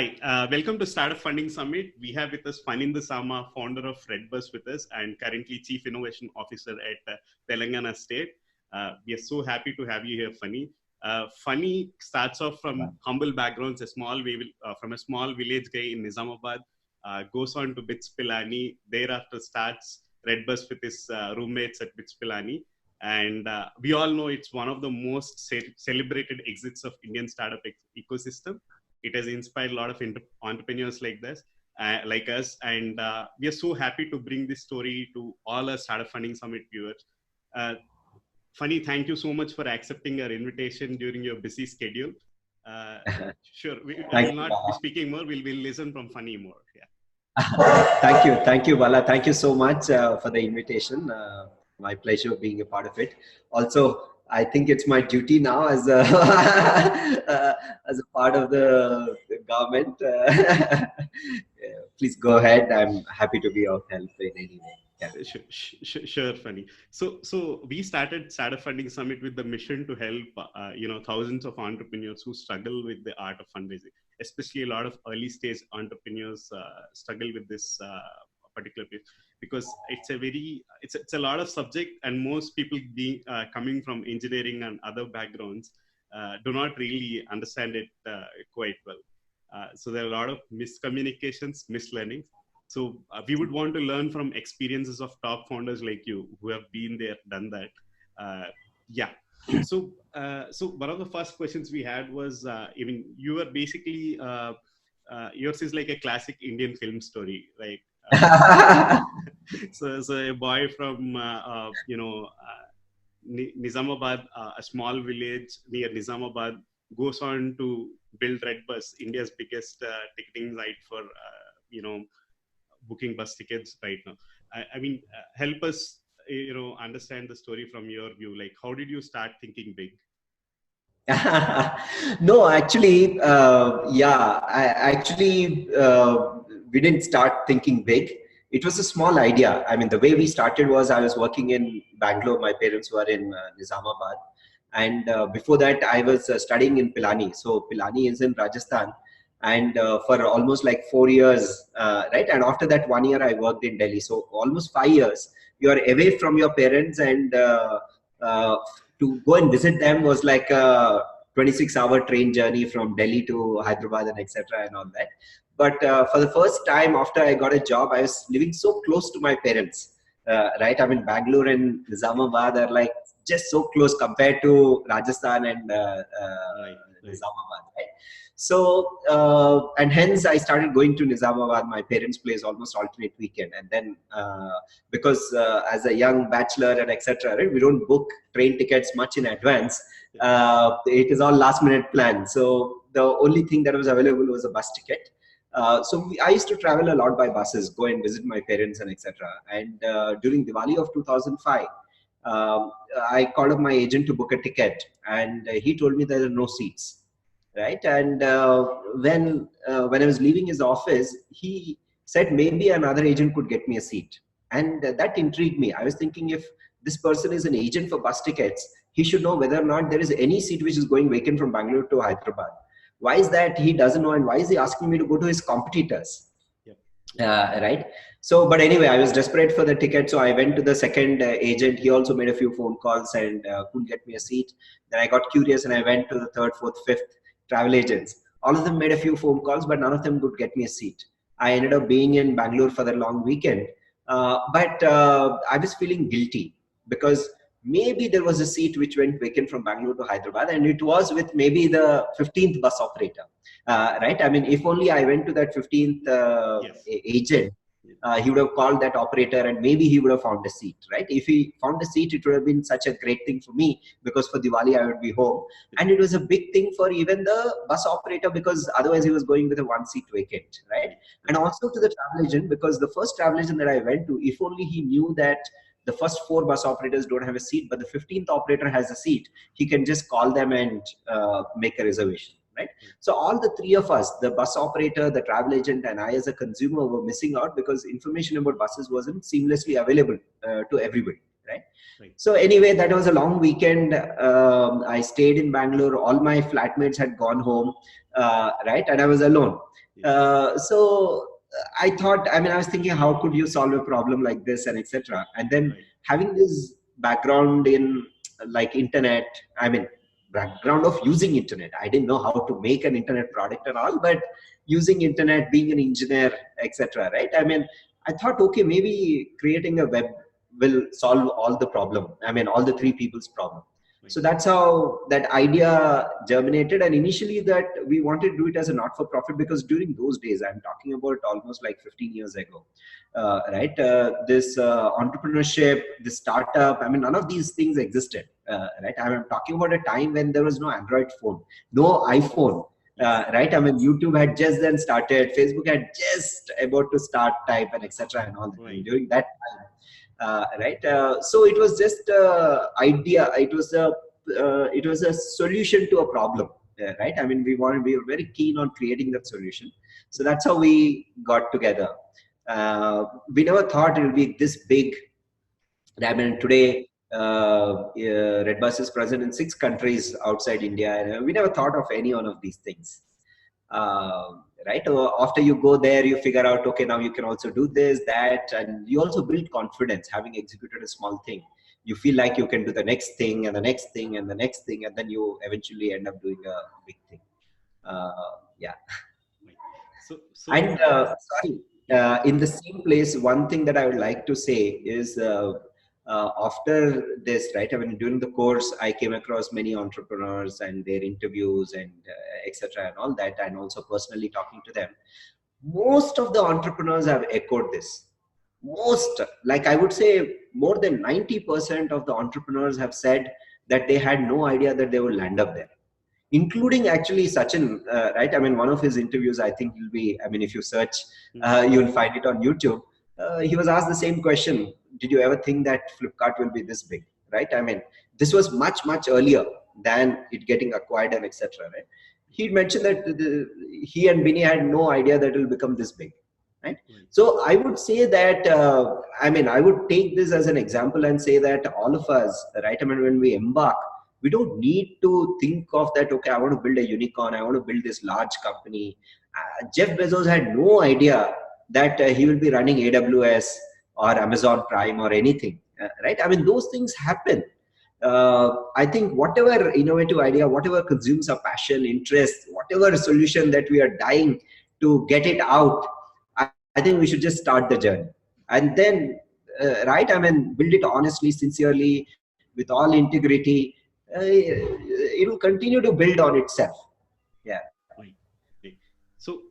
Hi, welcome to Startup Funding Summit. We have with us Phaninder Sama, founder of Redbus with us and currently Chief Innovation Officer at Telangana State. We are so happy to have you here, Phani. Phani starts off from humble backgrounds, from a small village guy in Nizamabad, goes on to BITS Pilani, thereafter starts Redbus with his roommates at BITS Pilani. And we all know it's one of the most celebrated exits of Indian startup ecosystem. It has inspired a lot of entrepreneurs like us, and we are so happy to bring this story to all our Startup Funding Summit viewers. Phani, thank you so much for accepting our invitation during your busy schedule. Sure, I will not be speaking more. We'll listen from Phani more. Yeah. Thank you, Bala. Thank you so much for the invitation. My pleasure being a part of it. Also, I think it's my duty now as a as a part of the government. Please go ahead. I'm happy to be of help in any way. Yeah. Sure, Phani. So we started Startup Funding Summit with the mission to help thousands of entrepreneurs who struggle with the art of fundraising. Especially a lot of early stage entrepreneurs struggle with this particular piece, because it's a lot of subject, and most people being coming from engineering and other backgrounds do not really understand it quite well. So there are a lot of miscommunications, mislearnings. So we would want to learn from experiences of top founders like you who have been there, done that. So one of the first questions we had was, you were basically, yours is like a classic Indian film story, right? So a boy from, Nizamabad, a small village near Nizamabad, goes on to build Redbus, India's biggest ticketing site for, booking bus tickets right now. Help us, understand the story from your view. Like, how did you start thinking big? No, actually, we didn't start thinking big. It was a small idea. I mean, the way we started was I was working in Bangalore. My parents were in Nizamabad. And before that, I was studying in Pilani. So Pilani is in Rajasthan. And for almost like 4 years, right? And after that 1 year, I worked in Delhi. So almost 5 years, you are away from your parents, and to go and visit them was like a 26-hour train journey from Delhi to Hyderabad and etc. and all that. But for the first time after I got a job, I was living so close to my parents, right? I mean, Bangalore and Nizamabad are like just so close compared to Rajasthan and Nizamabad, right? So, and hence I started going to Nizamabad, my parents' place, almost alternate weekend. And then because as a young bachelor and etc., right, we don't book train tickets much in advance. It is all last minute plan. So the only thing that was available was a bus ticket. I used to travel a lot by buses, go and visit my parents and etc. And during Diwali of 2005, I called up my agent to book a ticket, and he told me there are no seats. Right, and when I was leaving his office, he said maybe another agent could get me a seat, and that intrigued me. I was thinking, if this person is an agent for bus tickets, he should know whether or not there is any seat which is going vacant from Bangalore to Hyderabad. Why is that he doesn't know, and why is he asking me to go to his competitors? Right. So, but anyway, I was desperate for the ticket, so I went to the second agent. He also made a few phone calls and couldn't get me a seat. Then I got curious and I went to the third, fourth, fifth travel agents. All of them made a few phone calls, but none of them could get me a seat. I ended up being in Bangalore for the long weekend, but I was feeling guilty because maybe there was a seat which went vacant from Bangalore to Hyderabad, and it was with maybe the 15th bus operator. Right? I mean, if only I went to that 15th agent, he would have called that operator and maybe he would have found a seat, right? If he found a seat, it would have been such a great thing for me, because for Diwali, I would be home. And it was a big thing for even the bus operator, because otherwise he was going with a one seat vacant, right? And also to the travel agent, because the first travel agent that I went to, if only he knew that the first 4 bus operators don't have a seat, but the 15th operator has a seat, he can just call them and make a reservation. Right? So all the 3 of us, the bus operator, the travel agent, and I as a consumer, were missing out because information about buses wasn't seamlessly available to everybody. Right? So anyway, that was a long weekend. I stayed in Bangalore. All my flatmates had gone home, right? And I was alone. So I thought, I mean, I was thinking, how could you solve a problem like this, and etc. And then having this background in like internet, I mean, background of using internet. I didn't know how to make an internet product and all, but using internet, being an engineer, etc. Right? I mean, I thought, okay, maybe creating a web will solve all the problem. I mean, all the three people's problem. So that's how that idea germinated. And initially that we wanted to do it as a not-for-profit, because during those days, I'm talking about almost like 15 years ago, right? This entrepreneurship, this startup, I mean, none of these things existed, right? I'm talking about a time when there was no Android phone, no iPhone, right? I mean, YouTube had just then started, Facebook had just about to start type and etc. and all that. During that time. Right, so it was just idea. It was a solution to a problem, right? I mean, we were very keen on creating that solution. So that's how we got together. We never thought it would be this big. I mean, today Redbus is present in 6 countries outside India, and we never thought of any one of these things. Right, after you go there, you figure out, okay, now you can also do this, that, and you also build confidence. Having executed a small thing, you feel like you can do the next thing and the next thing and the next thing, and then you eventually end up doing a big thing. Yeah. And sorry, in the same place, one thing that I would like to say is, after this, right, I mean, during the course, I came across many entrepreneurs and their interviews and etc. and all that, and also personally talking to them. Most of the entrepreneurs have echoed this. Most, like I would say, more than 90% of the entrepreneurs have said that they had no idea that they would land up there, including actually Sachin, right? I mean, one of his interviews, I think will be, I mean, if you search, you'll find it on YouTube. He was asked the same question. Did you ever think that Flipkart will be this big, right? I mean, this was much, much earlier than it getting acquired and etc. Right? He mentioned that he and Binny had no idea that it will become this big, right? So I would say that, I mean, I would take this as an example and say that all of us, right? I mean, when we embark, we don't need to think of that, okay, I want to build a unicorn, I want to build this large company. Jeff Bezos had no idea that he will be running AWS or Amazon Prime or anything, right? I mean, those things happen. I think whatever innovative idea, whatever consumes our passion, interest, whatever solution that we are dying to get it out, I think we should just start the journey. And then, right, I mean, build it honestly, sincerely, with all integrity. It will continue to build on itself. Yeah. So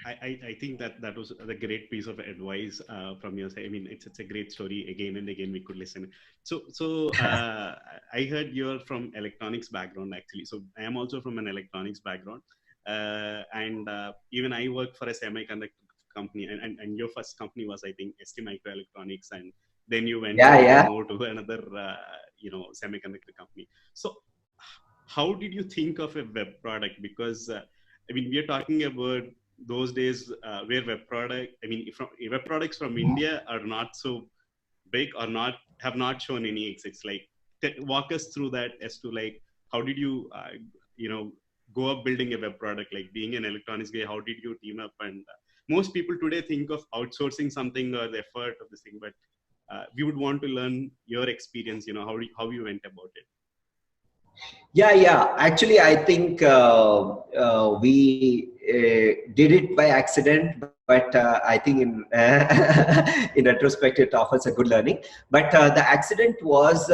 I think that was a great piece of advice from your side. I mean, it's a great story. Again and again, we could listen. So I heard you're from electronics background, actually. So I am also from an electronics background, and even I work for a semiconductor company. And your first company was, I think, ST Microelectronics, and then you went more to another semiconductor company. So how did you think of a web product? Because I mean, we are talking about those days where web products from India are not so big, or have not shown any exits. Like, walk us through that as to, like, how did you go up building a web product? Like, being an electronics guy, how did you team up? And most people today think of outsourcing something or the effort of this thing, but we would want to learn your experience, how you went about it. Yeah. Actually, I think we did it by accident, but I think in in retrospect, it offers a good learning. But the accident was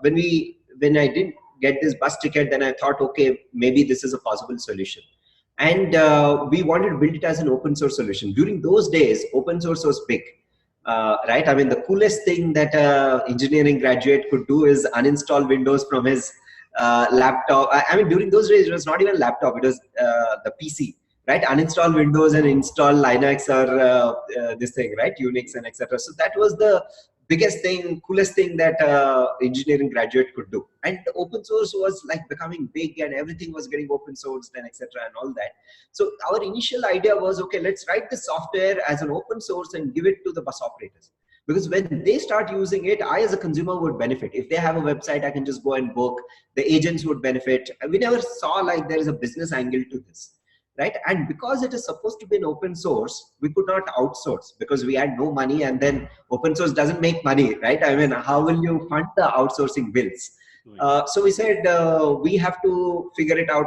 when I didn't get this bus ticket, then I thought, okay, maybe this is a possible solution. And we wanted to build it as an open source solution. During those days, open source was big. Right? I mean, the coolest thing that an engineering graduate could do is uninstall Windows from his laptop. I mean, during those days, it was not even laptop, it was the PC, right? Uninstall Windows and install Linux or this thing, right? Unix and etc. So that was the biggest thing, coolest thing that engineering graduate could do. And the open source was like becoming big, and everything was getting open sourced and etc. and all that. So our initial idea was, okay, let's write the software as an open source and give it to the bus operators. Because when they start using it, I as a consumer would benefit. If they have a website, I can just go and book. The agents would benefit. We never saw like there is a business angle to this, right? And because it is supposed to be an open source, we could not outsource because we had no money, and then open source doesn't make money, right? I mean, how will you fund the outsourcing bills? So we said we have to figure it out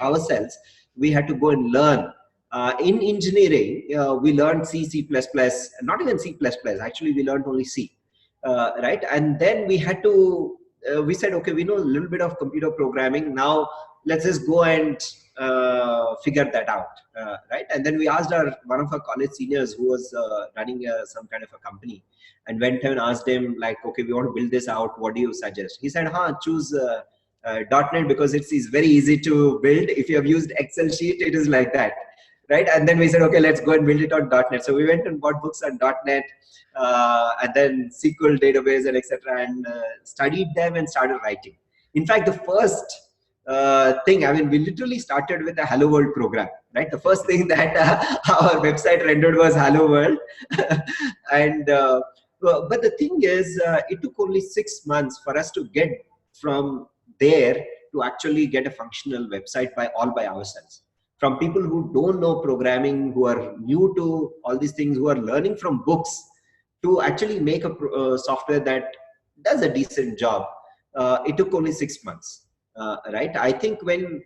ourselves. We had to go and learn. In engineering, we learned C, not even C++. Actually, we learned only C, right? And then we had to, we said, okay, we know a little bit of computer programming. Now let's just go and figure that out, right? And then we asked one of our college seniors who was running some kind of a company, and went and asked him, like, okay, we want to build this out. What do you suggest? He said, choose .NET because it's very easy to build. If you have used Excel sheet, it is like that, right? And then we said, okay, let's go and build it on .NET. So we went and bought books on .NET, and then SQL database and etc., and studied them and started writing. In fact, the first thing, I mean, we literally started with a Hello World program, right? The first thing that our website rendered was Hello World. And but the thing is, it took only 6 months for us to get from there to actually get a functional website all by ourselves. From people who don't know programming, who are new to all these things, who are learning from books, to actually make a software that does a decent job. It took only 6 months, right? I think when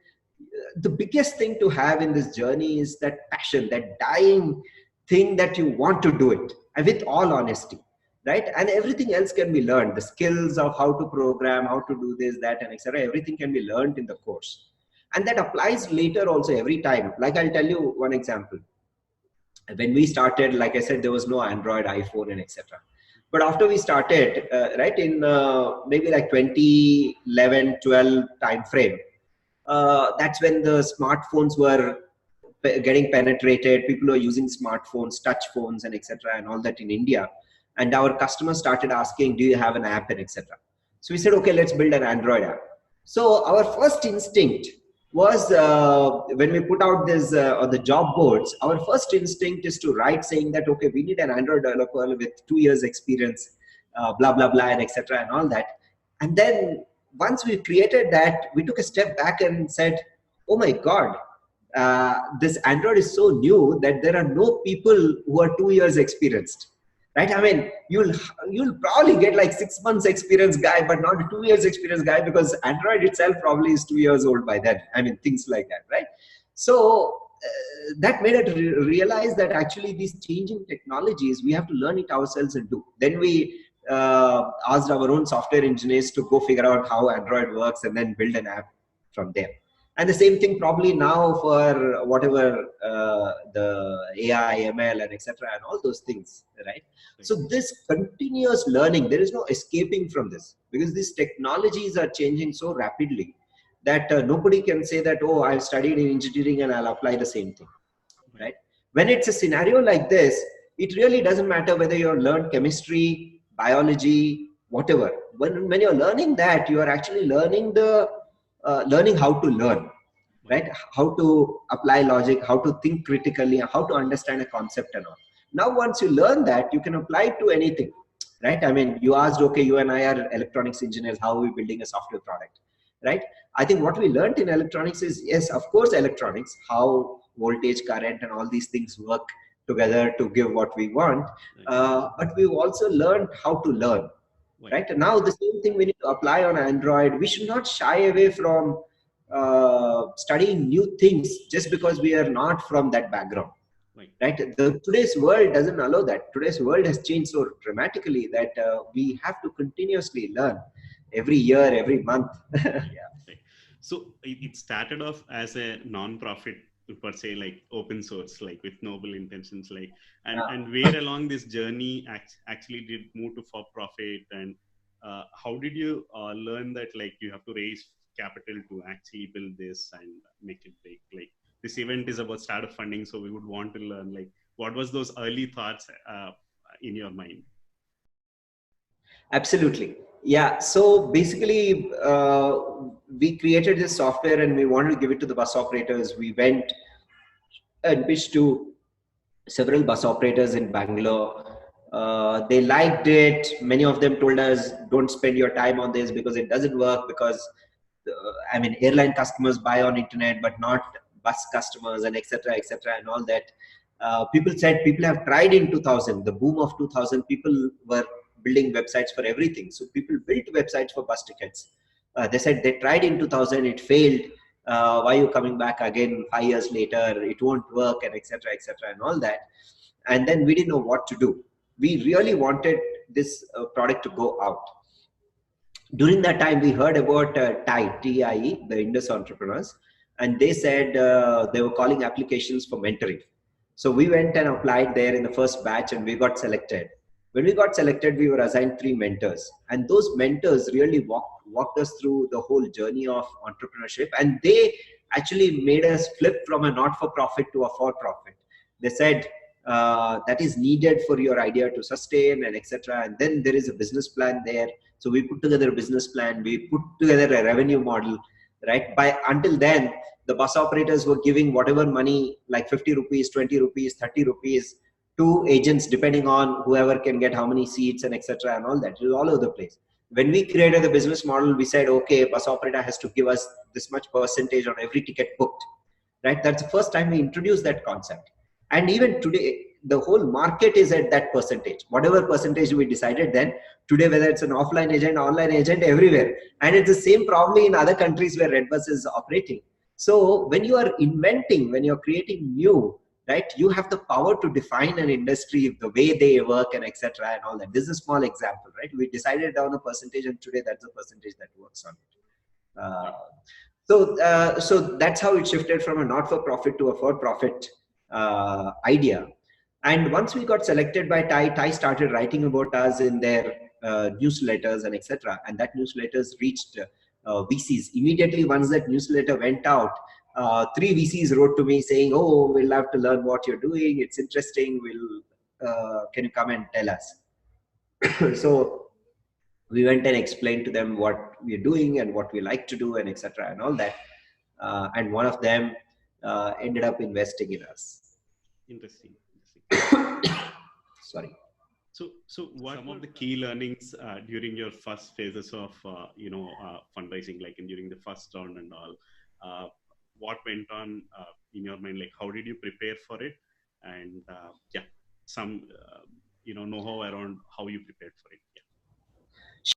the biggest thing to have in this journey is that passion, that dying thing that you want to do it, and with all honesty, right? And everything else can be learned. The skills of how to program, how to do this, that, and etc. Everything can be learned in the course. And that applies later also every time. Like, I'll tell you one example. When we started, like I said, there was no Android, iPhone, and etc. But after we started, right, in maybe like 2011, 12 time frame, that's when the smartphones were getting penetrated. People were using smartphones, touch phones, and etc., and all that in India. And our customers started asking, do you have an app, and etc. So we said, okay, let's build an Android app. So our first instinct was, when we put out this on the job boards, our first instinct is to write saying that, okay, we need an Android developer with 2 years experience, blah, blah, blah, and etc., and all that. And then once we created that, we took a step back and said, oh my God, this Android is so new that there are no people who are 2 years experienced. Right? I mean, you'll probably get like 6 months experience guy, but not a 2 years experience guy, because Android itself probably is 2 years old by then. I mean, things like that, right? So that made us realize that actually these changing technologies, we have to learn it ourselves and do. Then we asked our own software engineers to go figure out how Android works and then build an app from there. And the same thing probably now for whatever the AI, ML, and etc., and all those things, right? So this continuous learning, there is no escaping from this, because these technologies are changing so rapidly that nobody can say that, oh, I've studied in engineering and I'll apply the same thing, right? When it's a scenario like this, it really doesn't matter whether you've learned chemistry, biology, whatever. When you're learning that, you are actually learning learning how to learn, right? How to apply logic, how to think critically, how to understand a concept and all. Now, once you learn that, you can apply it to anything, right? I mean, you asked, okay, you and I are electronics engineers, how are we building a software product, right? I think what we learned in electronics is, yes, of course, electronics, how voltage, current, and all these things work together to give what we want. But we've also learned how to learn, right? And now the same thing we need to apply on Android. We should not shy away from studying new things just because we are not from that background, right? Today's world doesn't allow that. Today's world has changed so dramatically that we have to continuously learn every year, every month. Yeah. So it started off as a non-profit per se, like open source, like with noble intentions, like, and where along this journey actually did move to for profit, and how did you learn that, like, you have to raise capital to actually build this and make it big? Like, this event is about startup funding, so we would want to learn, like, what was those early thoughts in your mind? Absolutely. Yeah. So basically, we created this software and we wanted to give it to the bus operators. We went and pitched to several bus operators in Bangalore. They liked it. Many of them told us, don't spend your time on this because it doesn't work, because I mean, airline customers buy on internet, but not bus customers and etc and all that. People said people have tried in 2000, the boom of 2000, people were building websites for everything. So people built websites for bus tickets. They said they tried in 2000, it failed. Why are you coming back again 5 years later? It won't work, and etc and all that. And then we didn't know what to do. We really wanted this product to go out. During that time, we heard about TIE, T-I-E, the Indus entrepreneurs, and they said they were calling applications for mentoring. So we went and applied there in the first batch, and we got selected. When we got selected, we were assigned 3 mentors, and those mentors really walked us through the whole journey of entrepreneurship, and they actually made us flip from a not-for-profit to a for-profit. They said that is needed for your idea to sustain, and etc. And then there is a business plan there. So we put together a business plan, we put together a revenue model, right? Until then, the bus operators were giving whatever money, like 50 rupees, 20 rupees, 30 rupees to agents, depending on whoever can get how many seats and etc. and all that. It was all over the place. When we created the business model, we said, okay, bus operator has to give us this much percentage on every ticket booked, right? That's the first time we introduced that concept. And even today, the whole market is at that percentage. Whatever percentage we decided then, today, whether it's an offline agent, online agent, everywhere. And it's the same probably in other countries where redbus is operating. So when you are inventing, when you're creating new, right, you have the power to define an industry, the way they work and etc. and all that. This is a small example, right? We decided down a percentage, and today that's the percentage that works on it. So that's how it shifted from a not-for-profit to a for-profit idea. And once we got selected by TIE started writing about us in their newsletters and etc. And that newsletters reached VCs. Immediately once that newsletter went out, 3 VCs wrote to me saying, oh, we'll love to learn what you're doing. It's interesting. Can you come and tell us? So we went and explained to them what we're doing and what we like to do and etc. and all that. And one of them ended up investing in us. Interesting. Sorry. So what some of the key learnings during your first phases of fundraising, like during the first round and all? What went on in your mind? Like, how did you prepare for it? And some know-how around how you prepared for it. Yeah.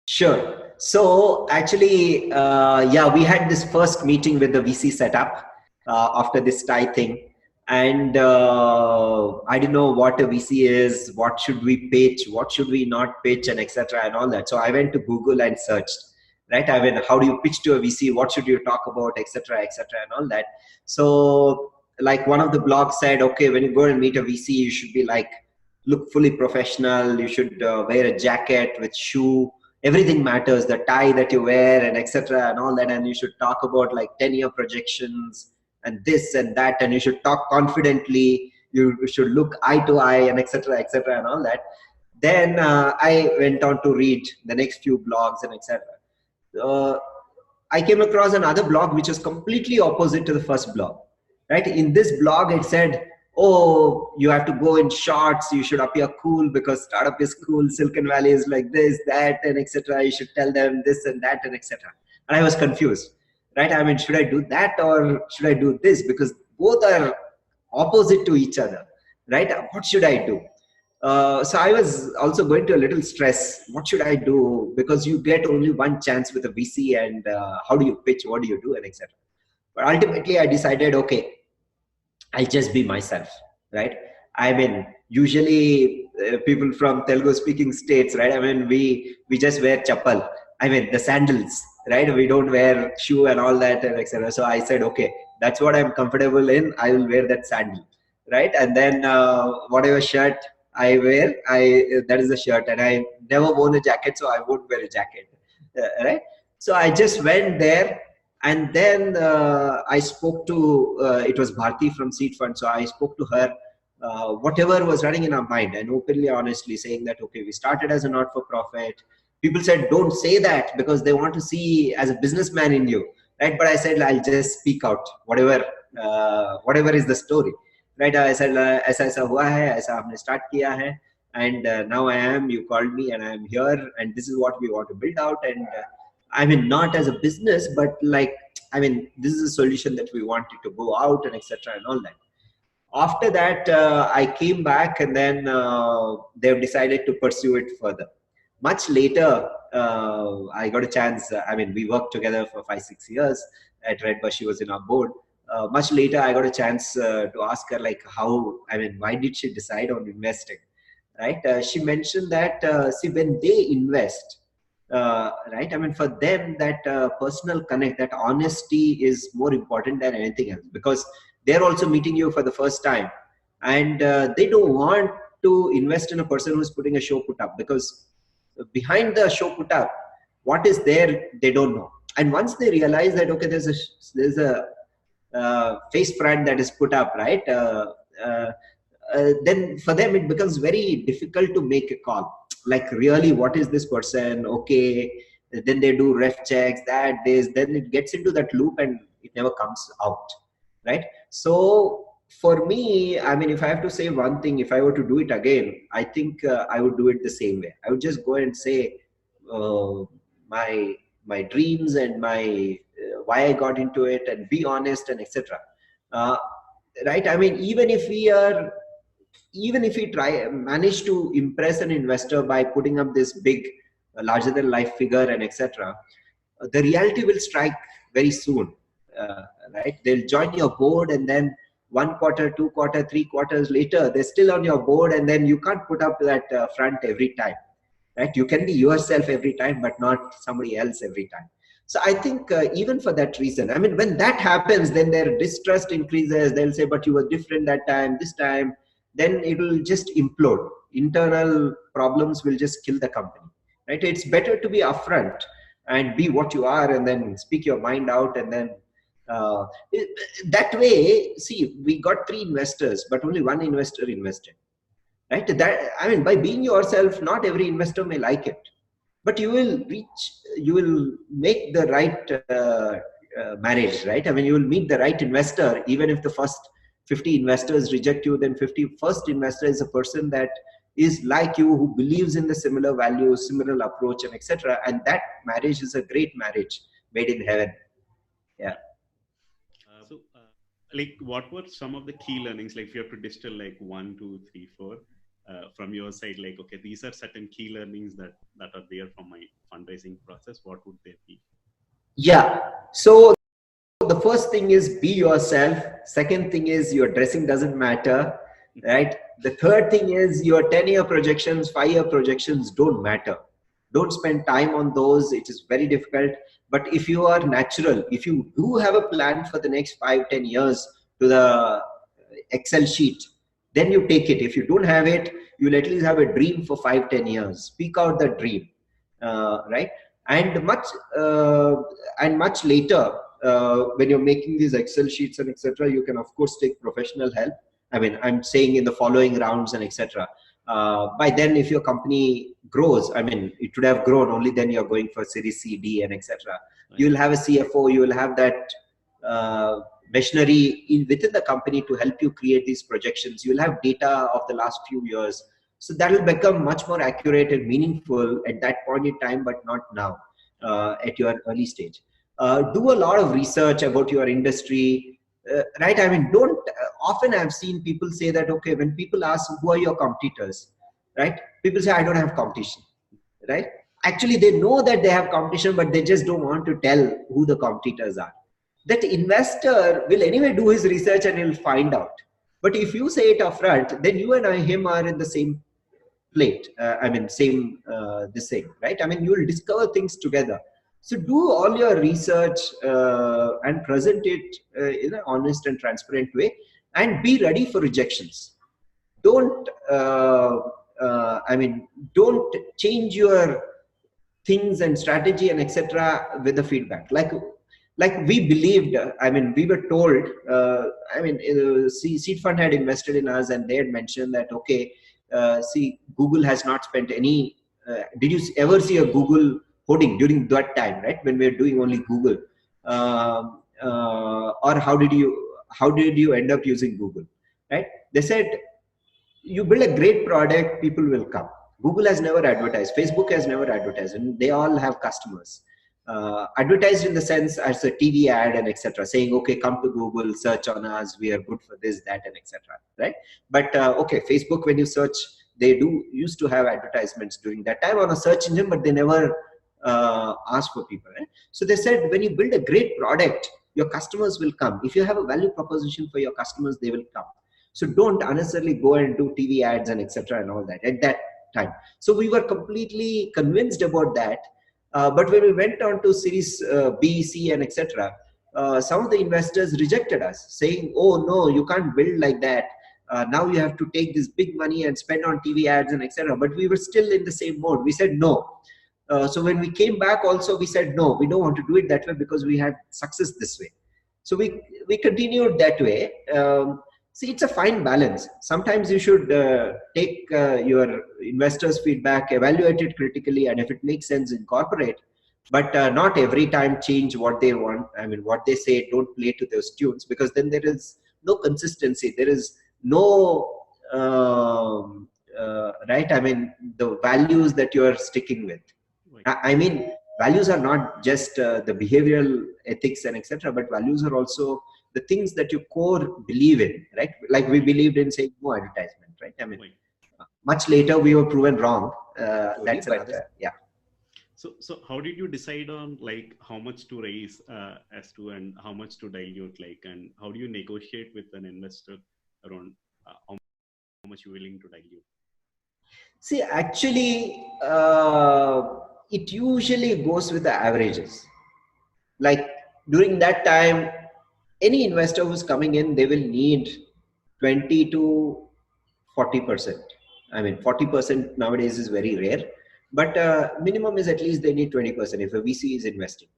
Sure. So actually, we had this first meeting with the VC setup after this TIE thing. And I didn't know what a VC is, what should we pitch, what should we not pitch, and etc. and all that. So I went to Google and searched, right? I mean, how do you pitch to a VC? What should you talk about, etc. and all that. So like one of the blogs said, okay, when you go and meet a VC, you should be like, look fully professional. You should wear a jacket with shoe. Everything matters, the tie that you wear and etc. and all that. And you should talk about like 10-year projections and this and that, and you should talk confidently, you should look eye to eye and etc and all that. Then I went on to read the next few blogs and etc. I came across another blog which was completely opposite to the first blog, right? In this blog it said, oh, you have to go in shorts, you should appear cool because startup is cool, Silicon Valley is like this, that, and etc. You should tell them this and that and etc. And I was confused. Right? I mean, should I do that or should I do this? Because both are opposite to each other, right? What should I do? So I was also going to a little stress. What should I do? Because you get only one chance with a VC, and how do you pitch? What do you do? And etc. But ultimately, I decided, okay, I'll just be myself, right? I mean, usually people from Telugu-speaking states, right? I mean, we just wear chappal. I mean, the sandals, right? We don't wear shoe and all that, and etc. So I said, okay, that's what I'm comfortable in. I will wear that sandal, right? And then whatever shirt I wear, that is the shirt. And I never worn a jacket, so I won't wear a jacket, right? So I just went there, and then I spoke to, it was Bharti from Seed Fund. So I spoke to her, whatever was running in our mind, and openly, honestly saying that, okay, we started as a not-for-profit. People said, don't say that because they want to see as a businessman in you, right? But I said, I'll just speak out, whatever is the story, right? I said, ऐसा ऐसा हुआ है, ऐसा हमने start किया है, and now I am, you called me and I am here, and this is what we want to build out. And I mean, not as a business, but like I mean, this is a solution that we wanted to go out and etc. and all that. After that, I came back, and then they've decided to pursue it further. Much later, I got a chance. I mean, we worked together for 5-6 years at Redbus. She was in our board. Much later, I got a chance to ask her, like, how, I mean, why did she decide on investing? Right? She mentioned that, see, when they invest, right? I mean, for them, that personal connect, that honesty is more important than anything else, because they're also meeting you for the first time, and they don't want to invest in a person who's putting a show put up, because behind the show put up, what is there, they don't know. And once they realize that, okay, there's a face front that is put up, right? Then for them it becomes very difficult to make a call, like, really, what is this person? Okay, then they do ref checks, that this, then it gets into that loop and it never comes out, right? So for me, I mean, if I have to say one thing, if I were to do it again, I think I would do it the same way. I would just go and say uh, my dreams and my why I got into it, and be honest and etc. uh, right? I mean, even if we try manage to impress an investor by putting up this big larger than life figure and etc., the reality will strike very soon. uh, right? They'll join your board, and then 1 quarter, 2 quarter, 3 quarters later, they're still on your board, and then you can't put up that front every time, right? You can be yourself every time, but not somebody else every time. So I think even for that reason, I mean, when that happens, then their distrust increases. They'll say, but you were different that time, this time. Then it will just implode. Internal problems will just kill the company, right? It's better to be upfront and be what you are, and then speak your mind out. And then uh, that way, see, we got 3 investors, but only one investor invested, right? That, I mean, by being yourself, not every investor may like it, but you will make the right marriage, right? I mean, you will meet the right investor. Even if the first 50 investors reject you, then 51st investor is a person that is like you, who believes in the similar values, similar approach, and etc. And that marriage is a great marriage made in heaven. Yeah. Like, what were some of the key learnings? Like, if you have to distill like 1, 2, 3, 4 from your side, like, okay, these are certain key learnings that are there from my fundraising process. What would they be? Yeah. So the first thing is be yourself. Second thing is your dressing doesn't matter, right? The third thing is your 10-year projections, 5-year projections don't matter. Don't spend time on those. It is very difficult. But if you are natural, if you do have a plan for the next 5-10 years to the Excel sheet, then you take it. If you don't have it, you'll at least have a dream for 5-10 years. Speak out the dream, right? And uh, much later, when you're making these Excel sheets and etc., you can of course take professional help. I mean, I'm saying in the following rounds and etc. By then, if your company grows, I mean, it would have grown. Only then you're going for Series C, D, and etc. Right. You'll have a CFO. You will have that machinery within the company to help you create these projections. You'll have data of the last few years. So that will become much more accurate and meaningful at that point in time, but not now at your early stage. Do a lot of research about your industry, right? I mean, don't, often I've seen people say that, okay, when people ask, who are your competitors, right? People say, I don't have competition, right? Actually, they know that they have competition, but they just don't want to tell who the competitors are. That investor will anyway do his research and he'll find out. But if you say it upfront, then you and him are in the same plate. I mean, same the same, right? I mean, you will discover things together. So do all your research and present it in an honest and transparent way, and be ready for rejections. Don't I mean, don't change your things and strategy and etc. with the feedback. Like we believed, I mean, we were told, I mean, seed fund had invested in us, and they had mentioned that, okay, see, Google has not spent any, did you ever see a Google hoarding during that time, right? When we were doing only Google, or how did you end up using Google, right? They said, you build a great product, people will come. Google has never advertised, Facebook has never advertised, and they all have customers. advertised in the sense as a TV ad and etc., saying, okay, come to Google, search on us, we are good for this, that, and etc. Right? But okay, Facebook, when you search, they do used to have advertisements during that time on a search engine, but they never asked for people. Right? So they said, when you build a great product, your customers will come. If you have a value proposition for your customers, they will come. So don't unnecessarily go and do TV ads and etc. and all that at that time. So we were completely convinced about that. But when we went on to series B, C, and etc., some of the investors rejected us, saying, "Oh no, you can't build like that. Now you have to take this big money and spend on TV ads and etc." But we were still in the same mode. We said no. So when we came back, also we said no, we don't want to do it that way because we had success this way. So we continued that way. See, it's a fine balance. Sometimes you should take your investors' feedback, evaluate it critically, and if it makes sense, incorporate. But not every time change what they want. I mean, what they say, don't play to those tunes, because then there is no consistency. There is no, right? I mean, the values that you are sticking with. I mean, values are not just the behavioral ethics and etc., but values are also the things that you core believe in, right? Like we believed in saying no advertisement, right? I mean, much later we were proven wrong. That's another, yeah. So how did you decide on like how much to raise as to and how much to dilute, like, and how do you negotiate with an investor around how much you're willing to dilute? See, actually, it usually goes with the averages. Like during that time, any investor who's coming in, they will need 20 to 40%. I mean, 40% nowadays is very rare, but minimum is at least they need 20% if a VC is investing,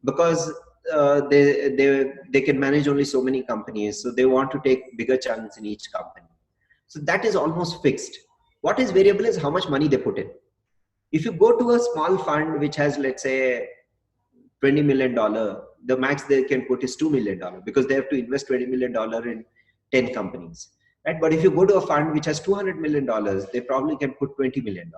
because they can manage only so many companies, so they want to take bigger chunks in each company. So that is almost fixed. What is variable is how much money they put in. If you go to a small fund which has, let's say, $20 million, the max they can put is $2 million, because they have to invest $20 million in 10 companies, right? But if you go to a fund which has $200 million, they probably can put $20 million,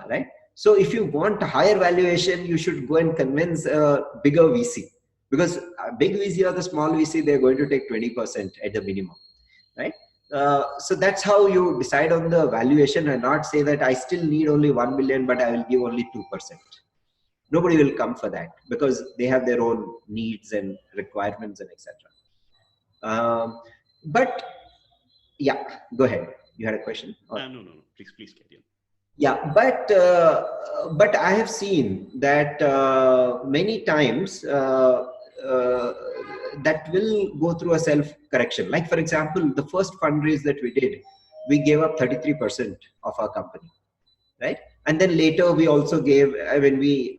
right? So if you want a higher valuation, you should go and convince a bigger VC, because a big VC or the small VC, they're going to take 20% at the minimum, right? So that's how you decide on the valuation, and not say that I still need only 1 million, but I will give only 2%. Nobody will come for that, because they have their own needs and requirements and etc. But yeah, go ahead. You had a question? No. Please carry on. Yeah, but I have seen that many times that will go through a self-correction. Like for example, the first fundraise that we did, we gave up 33% of our company, right? And then later we also gave, I mean, we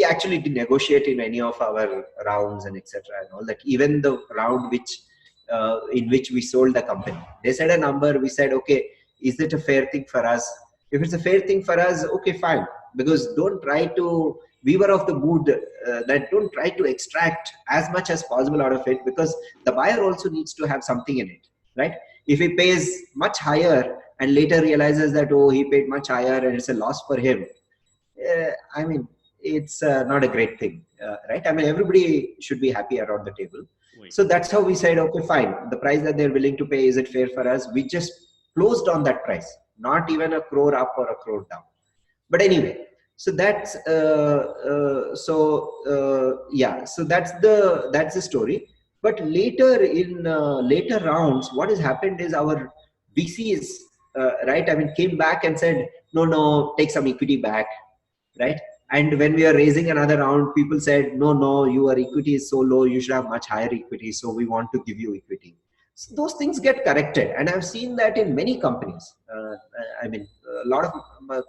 actually did negotiate in any of our rounds and etc. and all that. Even the round which in which we sold the company, they said a number. We said, okay, is it a fair thing for us? If it's a fair thing for us, okay, fine. Because don't try to. We were of the mood that don't try to extract as much as possible out of it, because the buyer also needs to have something in it, right? If he pays much higher and later realizes that, oh, he paid much higher and it's a loss for him, I mean, it's not a great thing, right? I mean, everybody should be happy around the table. So that's how we said, okay, fine. The price that they're willing to pay, is it fair for us? We just closed on that price, not even a crore up or a crore down. But anyway, so that's yeah. So that's the story. But later in later rounds, what has happened is our VCs, right? I mean, came back and said, no, take some equity back, right? And when we are raising another round, people said, no, your equity is so low, you should have much higher equity, so we want to give you equity. So those things get corrected, and I've seen that in many companies. I mean, a lot of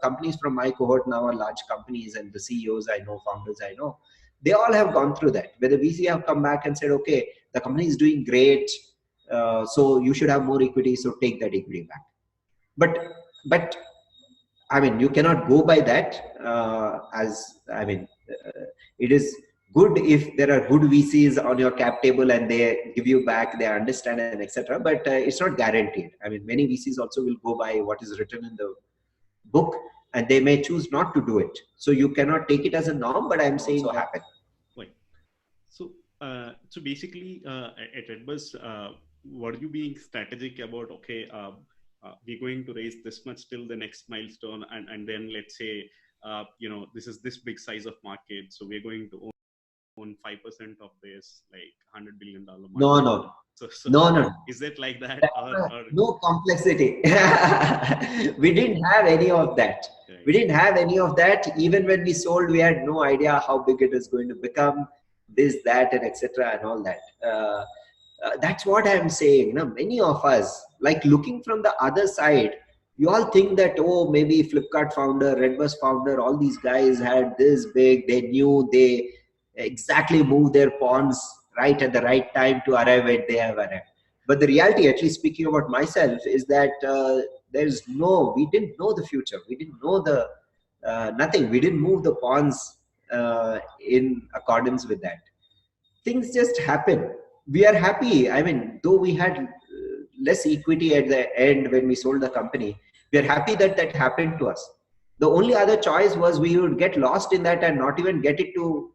companies from my cohort now are large companies, and the CEOs I know, founders I know, they all have gone through that, where the VC have come back and said, okay, the company is doing great, so you should have more equity, so take that equity back. But I mean, you cannot go by that. It is good if there are good VCs on your cap table and they give you back, they understand and etc. But it's not guaranteed. I mean, many VCs also will go by what is written in the book. and they may choose not to do it. So you cannot take it as a norm, but I'm saying so happen. Right. So, so basically, at redbus, what are you being strategic about? Okay, we're going to raise this much till the next milestone, and then let's say, this is this big size of market, so we're going to own 5% of this, like $100 billion market. No. So No. is it like that, or no complexity? We didn't have any of that. Right. We didn't have any of that. Even when we sold, we had no idea how big it is going to become, this, that, and etc. and all that. That's what I'm saying. Now, many of us, like looking from the other side, you all think that, oh, maybe Flipkart founder, Redbus founder, all these guys had this big, they knew, they exactly moved their pawns right at the right time to arrive where they have arrived. But the reality, at least speaking about myself, is that we didn't know the future. We didn't know nothing. We didn't move the pawns in accordance with that. Things just happen. We are happy. I mean, though we had less equity at the end when we sold the company, we are happy that that happened to us. The only other choice was we would get lost in that and not even get it to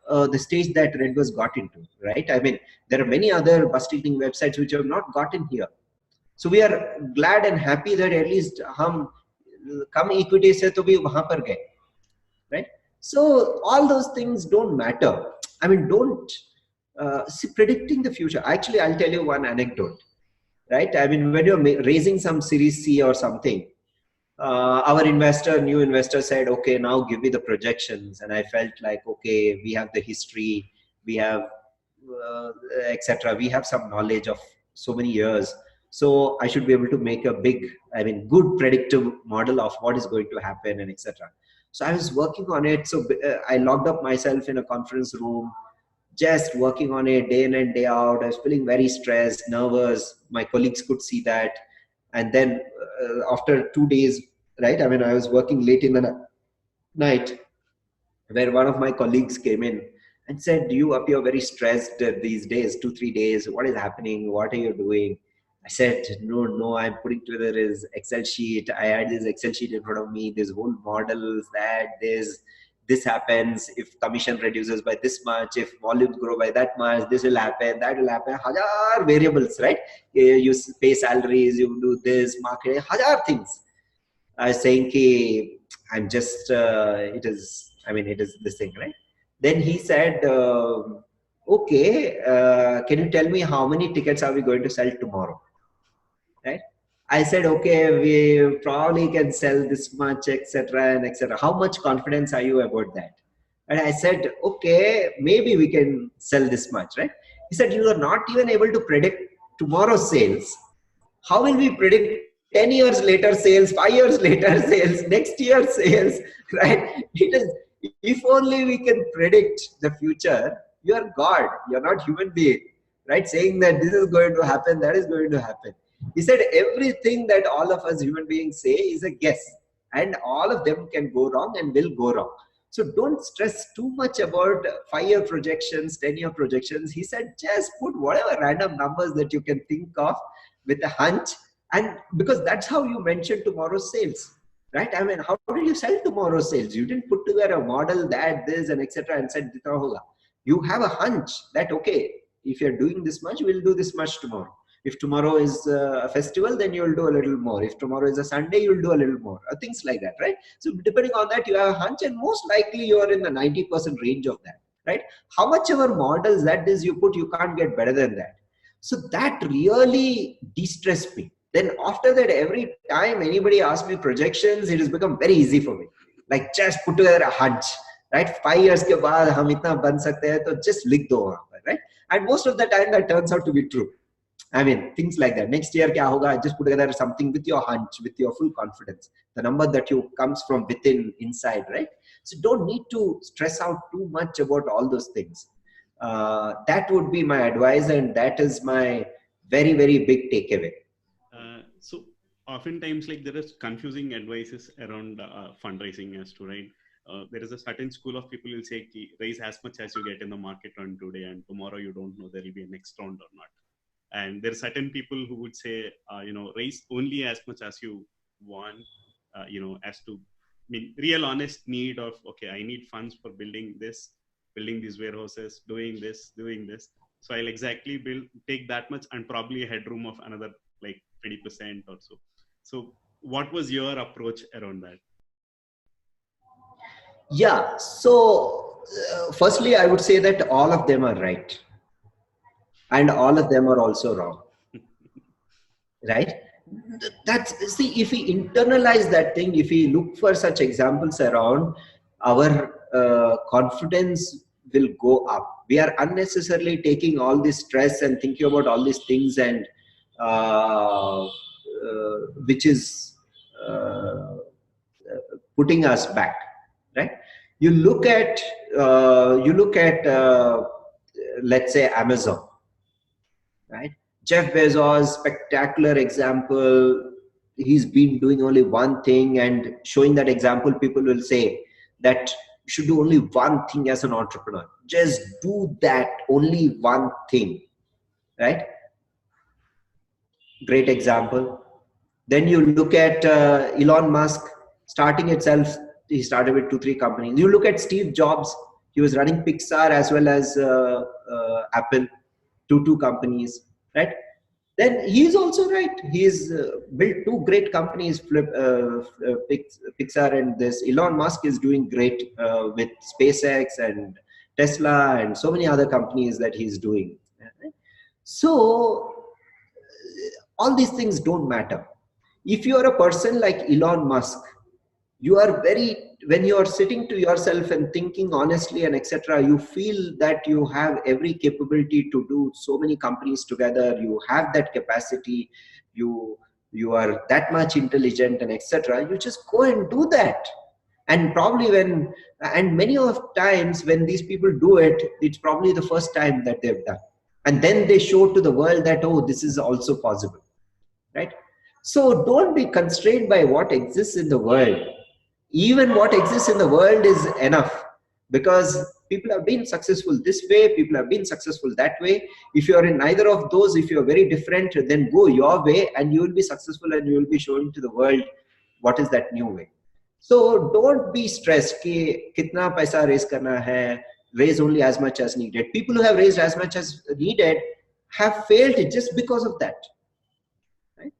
the stage that Redbus got into, right? I mean, there are many other bus ticketing websites which have not gotten here. So we are glad and happy that at least हम कम equity से तो भी वहाँ पर गए, right? So all those things don't matter. I mean, don't see, predicting the future. Actually, I'll tell you one anecdote, right? I mean, when you're raising some Series C or something, our new investor said, okay, now give me the projections. And I felt like, okay, we have the history, we have, etc. We have some knowledge of so many years. So I should be able to make a good predictive model of what is going to happen and etc. So I was working on it. So I locked up myself in a conference room, just working on it day in and day out. I was feeling very stressed, nervous. My colleagues could see that. And then after 2 days, right? I mean, I was working late in the night, where one of my colleagues came in and said, you appear very stressed these days, 2, 3 days. What is happening? What are you doing? I said, no, I'm putting together this Excel sheet. I had this Excel sheet in front of me, this whole models that this happens if commission reduces by this much, if volumes grow by that much, this will happen, that will happen. Hajar variables, right? You pay salaries, you do this, market, hajar things. I was saying, I'm just, it is this thing, right? Then he said, okay, can you tell me how many tickets are we going to sell tomorrow? Right? I said, okay, we probably can sell this much, etc. and etc. How much confidence are you about that? And I said, okay, maybe we can sell this much, right? He said, you are not even able to predict tomorrow's sales. How will we predict 10 years later sales, 5 years later sales, next year sales, right? It is, if only we can predict the future, you are God, you're not human being, right? Saying that this is going to happen, that is going to happen. He said everything that all of us human beings say is a guess, and all of them can go wrong and will go wrong. So don't stress too much about 5-year projections, 10-year projections. He said just put whatever random numbers that you can think of with a hunch, and because that's how you mentioned tomorrow's sales, right? I mean, how did you sell tomorrow's sales? You didn't put together a model that this and etc. and said Jitna hoga. You have a hunch that okay, if you're doing this much, we'll do this much tomorrow. If tomorrow is a festival, then you'll do a little more. If tomorrow is a Sunday, you'll do a little more. Things like that, right? So depending on that, you have a hunch, and most likely you are in the 90% range of that, right? How much ever models that is you put, you can't get better than that. So that really de-stressed me. Then after that, every time anybody asks me projections, it has become very easy for me. Like just put together a hunch, right? 5 years के बाद हम इतना बन सकते हैं, तो just लिख दो वहाँ पर, right? And most of the time that turns out to be true. I mean, things like that. Next year, kya hoga? Just put together something with your hunch, with your full confidence. The number that you comes from within, inside, right? So don't need to stress out too much about all those things. That would be my advice, and that is my very, very big takeaway. So oftentimes, like there is confusing advices around fundraising as to, right? There is a certain school of people who will say, raise as much as you get in the market on today, and tomorrow you don't know there will be a next round or not. And there are certain people who would say, raise only as much as you want, as to mean, real honest need of, okay, I need funds for building these warehouses, doing this. So I'll exactly take that much and probably a headroom of another like 20% or so. So what was your approach around that? Yeah. So firstly, I would say that all of them are right. And all of them are also wrong. Right? That's, see, if we internalize that thing, if we look for such examples around, our confidence will go up. We are unnecessarily taking all this stress and thinking about all these things, and which is putting us back, right? You look at let's say Amazon, right? Jeff Bezos, spectacular example. He's been doing only one thing, and showing that example, people will say that you should do only one thing as an entrepreneur. Just do that, only one thing, right? Great example. Then you look at Elon Musk, starting itself, he started with 2, 3 companies. You look at Steve Jobs, he was running Pixar as well as Apple, two companies, right? Then he's also right. He's built 2 great companies, Pixar and this. Elon Musk is doing great with SpaceX and Tesla and so many other companies that he's doing. So all these things don't matter. If you are a person like Elon Musk, you are very, when you are sitting to yourself and thinking honestly and etc., you feel that you have every capability to do so many companies together. You have that capacity. You are that much intelligent and etc. You just go and do that. And probably and many of times when these people do it, it's probably the first time that they've done. And then they show to the world that, oh, this is also possible, right? So don't be constrained by what exists in the world. Even what exists in the world is enough, because people have been successful this way, people have been successful that way. If you are in neither of those, if you are very different, then go your way and you will be successful, and you will be showing to the world what is that new way. So don't be stressed कि कितना पैसा raise करना है, raise only as much as needed. People who have raised as much as needed have failed just because of that, right?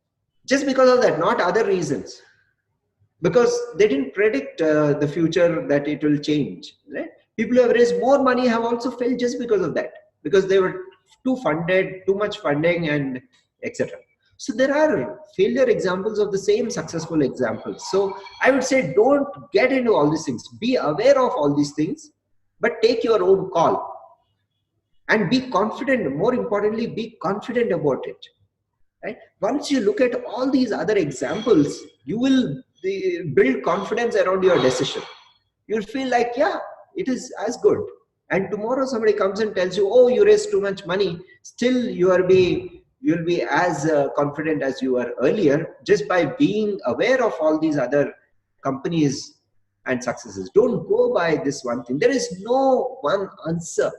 Just because of that, not other reasons, because they didn't predict the future that it will change, right? People who have raised more money have also failed just because of that, because they were too much funding and etc. So there are failure examples of the same successful examples. So I would say don't get into all these things. Be aware of all these things, but take your own call and be confident. More importantly, be confident about it, right? Once you look at all these other examples, you will build confidence around your decision. You'll feel like, yeah, it is as good. And tomorrow somebody comes and tells you, oh, you raised too much money, still you'll be as confident as you were earlier, just by being aware of all these other companies and successes. Don't go by this one thing. There is no one answer,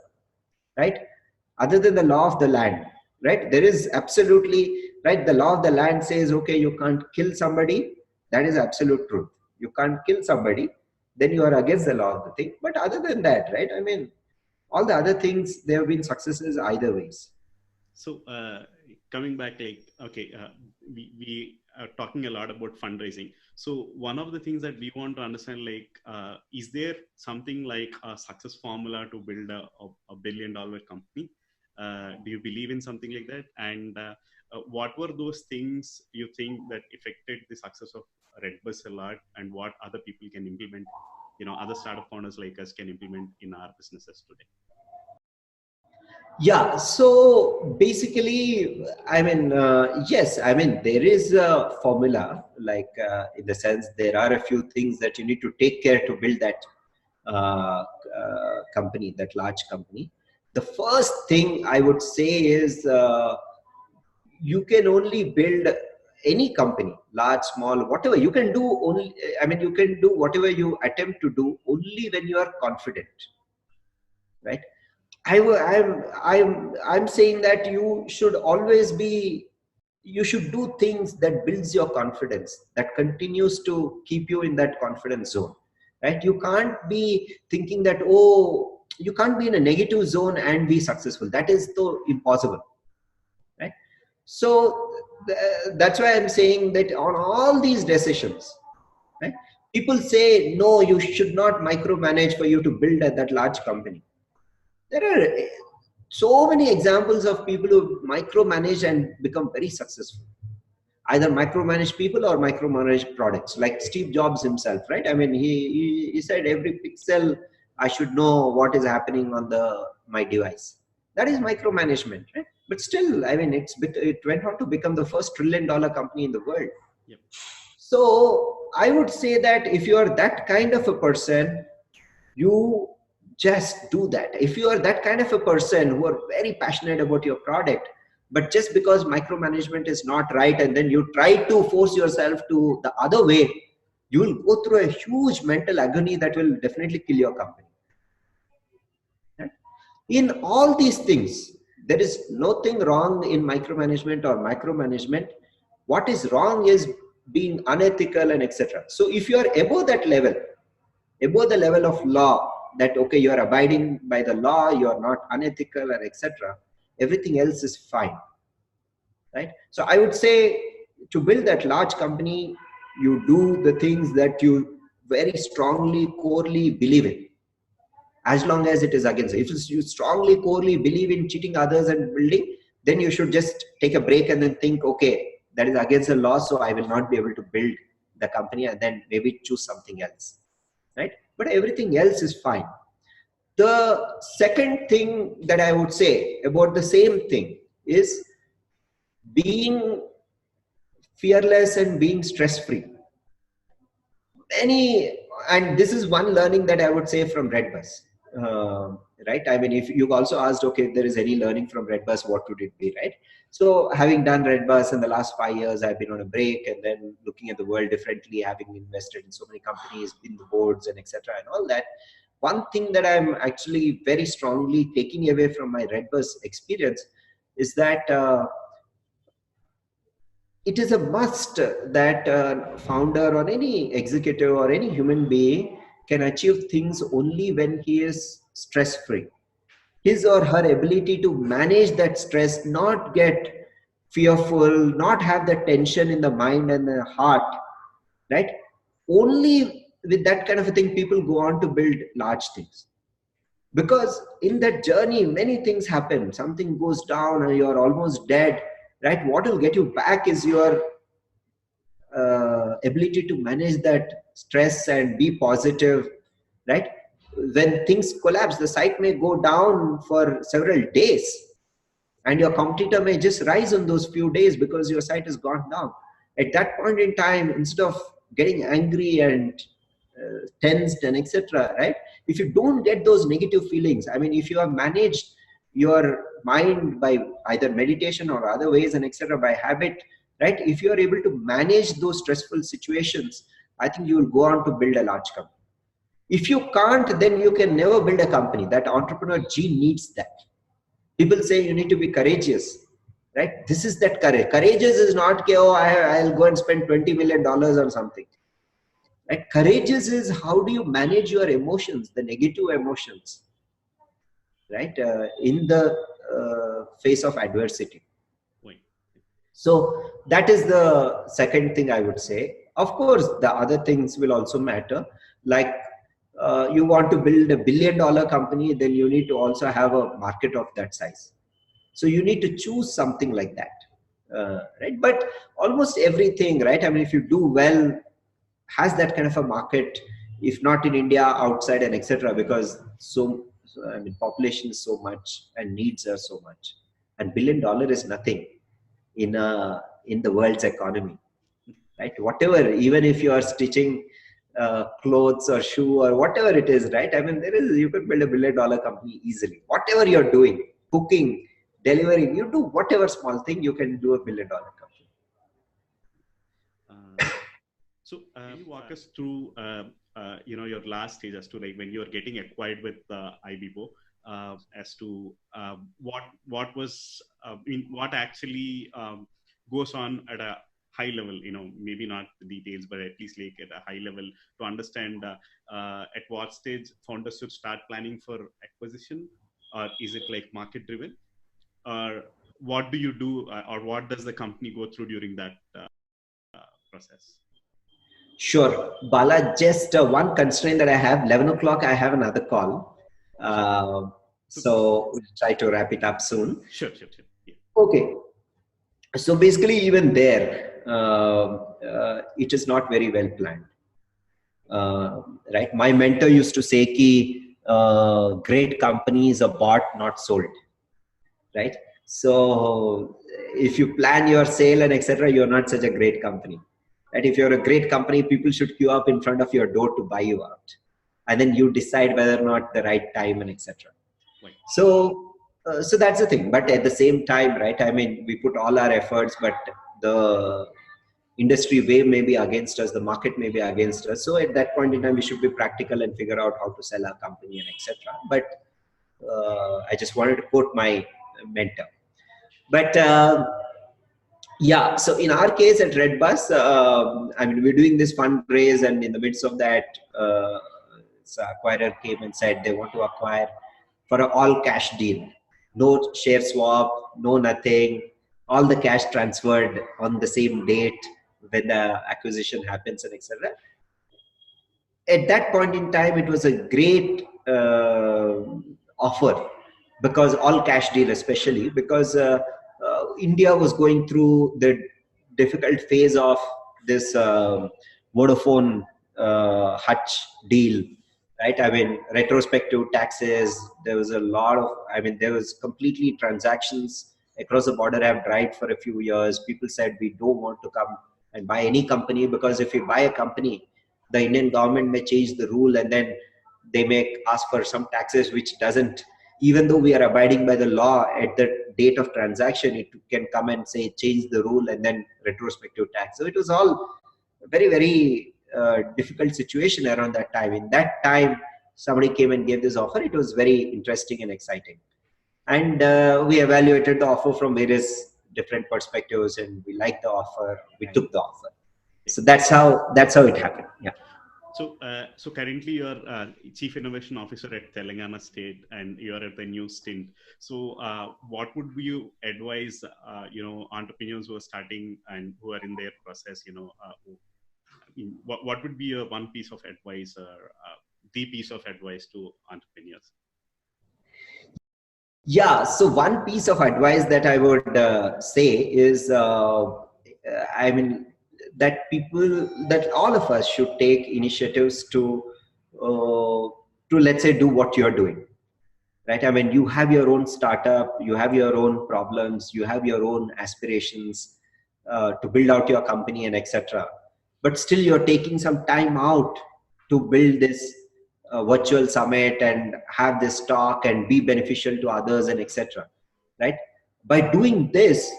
right? Other than the law of the land, right? There is absolutely, right? The law of the land says, okay, you can't kill somebody. That is absolute truth. You can't kill somebody, then you are against the law of the thing. But other than that, right? I mean, all the other things, there have been successes either ways. So coming back, like, okay, we are talking a lot about fundraising. So one of the things that we want to understand, like, is there something like a success formula to build a billion-dollar company? Do you believe in something like that? And what were those things you think that affected the success of redbus a lot, and what other people can implement, other startup founders like us can implement in our businesses today? Yeah, so basically, I mean, yes, I mean, there is a formula, like in the sense there are a few things that you need to take care to build that company, that large company. The first thing I would say is you can only build any company, large, small, whatever. You can do only, I mean, you can do whatever you attempt to do only when you are confident, right? I'm saying that you should always be you should do things that builds your confidence, that continues to keep you in that confidence zone, right? You can't be thinking that, oh, you can't be in a negative zone and be successful. That is so impossible, right? So that's why I'm saying that on all these decisions, right, people say no, you should not micromanage for you to build that large company. There are so many examples of people who micromanage and become very successful. Either micromanage people or micromanage products, like Steve Jobs himself, right? I mean, he said every pixel I should know what is happening on my device. That is micromanagement, right? But still, I mean, it went on to become the first $1 trillion company in the world. Yep. So I would say that if you are that kind of a person, you just do that. If you are that kind of a person who are very passionate about your product, but just because micromanagement is not right and then you try to force yourself to the other way, you will go through a huge mental agony that will definitely kill your company. Right? In all these things, there is nothing wrong in micromanagement or micromanagement. What is wrong is being unethical and etc. So if you are above that level, above the level of law, that okay, you are abiding by the law, you are not unethical and etc., everything else is fine, right? So I would say, to build that large company, you do the things that you very strongly corely believe in, as long as it is against it. If you strongly corely believe in cheating others and building, then you should just take a break and then think, okay, that is against the law, so I will not be able to build the company, and then maybe choose something else, right? But everything else is fine. The second thing that I would say about the same thing is being fearless and being stress free. And this is one learning that I would say from redbus. Right, I mean, if you also asked, okay, if there is any learning from redbus, what would it be, right? So having done redbus in the last 5 years, I've been on a break and then looking at the world differently, having invested in so many companies, in the boards and etc. and all that. One thing that I'm actually very strongly taking away from my redbus experience is that it is a must that a founder or any executive or any human being can achieve things only when he is stress free. His or her ability to manage that stress, not get fearful, not have that tension in the mind and the heart, right? Only with that kind of a thing, people go on to build large things. Because in that journey, many things happen. Something goes down and you're almost dead, right? What will get you back is your ability to manage that stress and be positive, right? When things collapse, the site may go down for several days and your competitor may just rise on those few days because your site has gone down. At that point in time, instead of getting angry and tensed and etc., right? If you don't get those negative feelings, I mean, if you have managed your mind by either meditation or other ways and etc., by habit, right? If you are able to manage those stressful situations, I think you will go on to build a large company. If you can't, then you can never build a company. That entrepreneur gene needs that. People say you need to be courageous, right? This is that courage. Courageous is not, oh, I'll go and spend $20 million on something. Right? Courageous is how do you manage your emotions, the negative emotions, right? In the face of adversity. Right. So that is the second thing I would say. Of course, the other things will also matter. Like you want to build $1 billion company, then you need to also have a market of that size. So you need to choose something like that, right? But almost everything, right? I mean, if you do well, has that kind of a market, if not in India, outside and etc. Because I mean, population is so much and needs are so much, and $1 billion is nothing in the world's economy, right? Whatever, even if you are stitching clothes or shoe or whatever it is, right? I mean, you could build $1 billion company easily. Whatever you're doing, cooking, delivering, you do whatever small thing, you can do $1 billion company. So can you walk us through, your last stage as to like when you are getting acquired with IBIBO, as to what was, what actually goes on at a high level, maybe not the details, but at least like at a high level to understand at what stage founders should start planning for acquisition, or is it like market driven, or what do you do, or what does the company go through during that process? Sure. Bala, just one constraint that I have, 11 o'clock, I have another call. So we'll try to wrap it up soon. Sure. Yeah. Okay. So basically, even there, it is not very well planned. Right? My mentor used to say, "Ki great companies are bought, not sold." Right? So if you plan your sale and etc., you're not such a great company. Right? If you're a great company, people should queue up in front of your door to buy you out, and then you decide whether or not the right time and etc. Right. So that's the thing. But at the same time, right? I mean, we put all our efforts, but the industry wave may be against us, the market may be against us. So at that point in time, we should be practical and figure out how to sell our company and etc. But I just wanted to quote my mentor. But yeah, so in our case at Redbus, I mean, we're doing this fundraise, and in the midst of that, so acquirer came and said they want to acquire for an all cash deal, no share swap, no nothing, all the cash transferred on the same date when the acquisition happens and etc. At that point in time, it was a great offer, because all cash deal, especially because India was going through the difficult phase of this Vodafone Hutch deal, right? I mean, retrospective taxes, there was a lot of, I mean, there was completely transactions across the border have dried for a few years. People said, we don't want to come and buy any company, because if we buy a company, the Indian government may change the rule, and then they may ask for some taxes which doesn't, even though we are abiding by the law at the date of transaction, it can come and say change the rule and then retrospective tax. So it was all very, very difficult situation around that time. In that time, somebody came and gave this offer. It was very interesting and exciting. And we evaluated the offer from various different perspectives, and we liked the offer. We took the offer. So that's how it happened. Yeah. So currently you're Chief Innovation Officer at Telangana State, and you're at the new stint. So what would you advise, entrepreneurs who are starting and who are in their process, what would be your one piece of advice, or the piece of advice to entrepreneurs? Yeah, so one piece of advice that I would say is, I mean, that all of us should take initiatives to let's say do what you're doing, right? I mean, you have your own startup, you have your own problems, you have your own aspirations to build out your company and etc. But still, you're taking some time out to build this virtual summit and have this talk and be beneficial to others and etc. Right? By doing this,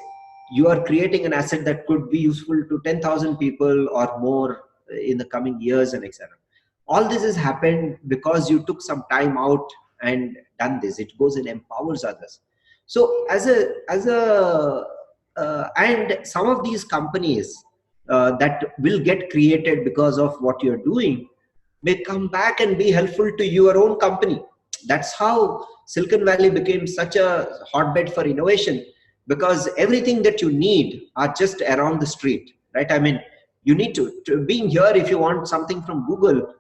you are creating an asset that could be useful to 10,000 people or more in the coming years and etc. All this has happened because you took some time out and done this. It goes and empowers others. So and some of these companies that will get created because of what you're doing may come back and be helpful to your own company. That's how Silicon Valley became such a hotbed for innovation, because everything that you need are just around the street, right? I mean, you need to being here, if you want something from Google,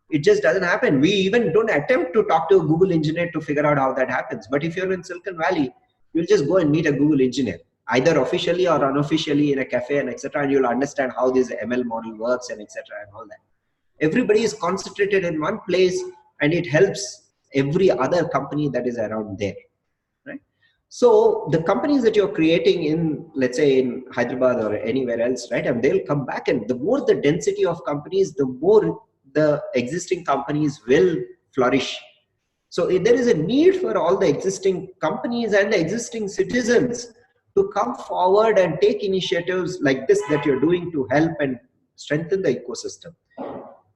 it just doesn't happen. We even don't attempt to talk to a Google engineer to figure out how that happens. But if you're in Silicon Valley, you'll just go and meet a Google engineer, either officially or unofficially in a cafe and etc. And you'll understand how this ML model works and etc. and all that. Everybody is concentrated in one place, and it helps every other company that is around there, right? So the companies that you're creating in, let's say in Hyderabad or anywhere else, right? And they'll come back, and the more the density of companies, the more the existing companies will flourish. So if there is a need for all the existing companies and the existing citizens to come forward and take initiatives like this that you're doing to help and strengthen the ecosystem.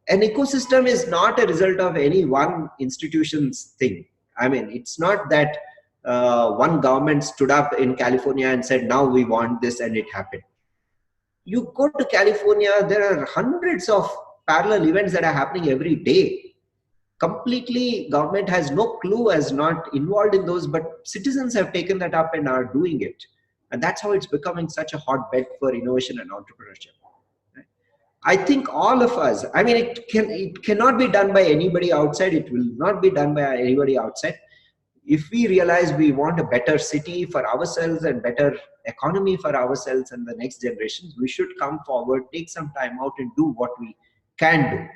An ecosystem is not a result of any one institution's thing. I mean, it's not that one government stood up in California and said, now we want this, and it happened. You go to California, there are hundreds of parallel events that are happening every day. Completely, government has no clue, is not involved in those, but citizens have taken that up and are doing it. And that's how it's becoming such a hotbed for innovation and entrepreneurship. I think all of us, I mean, it cannot be done by anybody outside. It will not be done by anybody outside. If we realize we want a better city for ourselves and better economy for ourselves and the next generations, we should come forward, take some time out and do what we can do.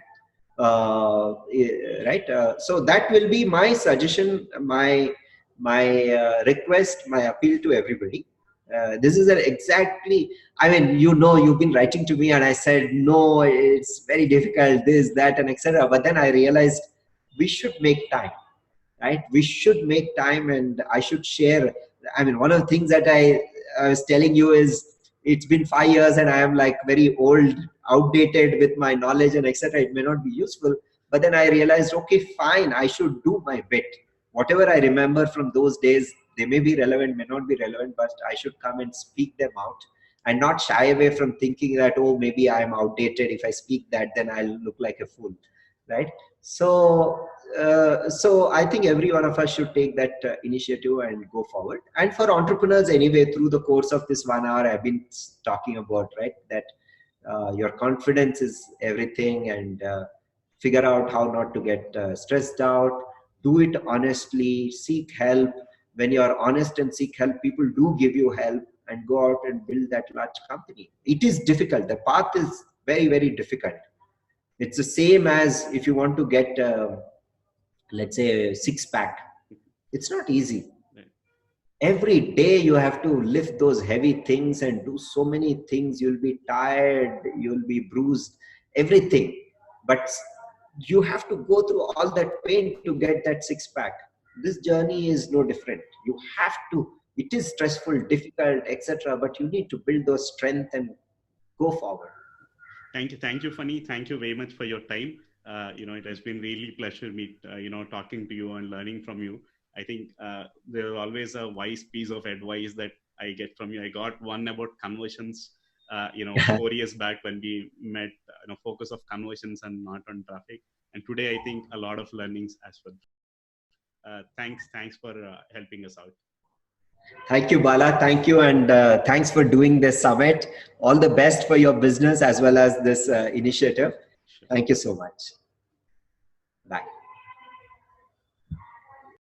Right? So that will be my suggestion, my request, my appeal to everybody. This is exactly, I mean, you've been writing to me and I said, no, it's very difficult, this, that, and etc. But then I realized we should make time, right? We should make time, and I should share. I mean, one of the things that I was telling you is it's been 5 years and I am like very old, outdated with my knowledge and etc. It may not be useful. But then I realized, okay, fine, I should do my bit. Whatever I remember from those days, they may be relevant, may not be relevant, but I should come and speak them out and not shy away from thinking that, oh, maybe I'm outdated. If I speak that, then I'll look like a fool, right? So I think every one of us should take that initiative and go forward. And for entrepreneurs anyway, through the course of this 1 hour, I've been talking about, right, that your confidence is everything, and figure out how not to get stressed out. Do it honestly, seek help. When you're honest and seek help, people do give you help, and go out and build that large company. It is difficult. The path is very, very difficult. It's the same as if you want to get, let's say, a six-pack. It's not easy. Every day you have to lift those heavy things and do so many things. You'll be tired, you'll be bruised, everything. But you have to go through all that pain to get that six-pack. This journey is no different. You have to, it is stressful, difficult, etc. But you need to build those strength and go forward. Thank you, Phani. Thank you very much for your time. It has been really pleasure talking to you and learning from you. I think there's always a wise piece of advice that I get from you. I got one about conversions, 4 years back when we met, focus of conversions and not on traffic. And today, I think a lot of learnings as well. Thanks for helping us out. Thank you, Bala. Thank you. And thanks for doing this summit. All the best for your business as well as this initiative. Sure. Thank you so much.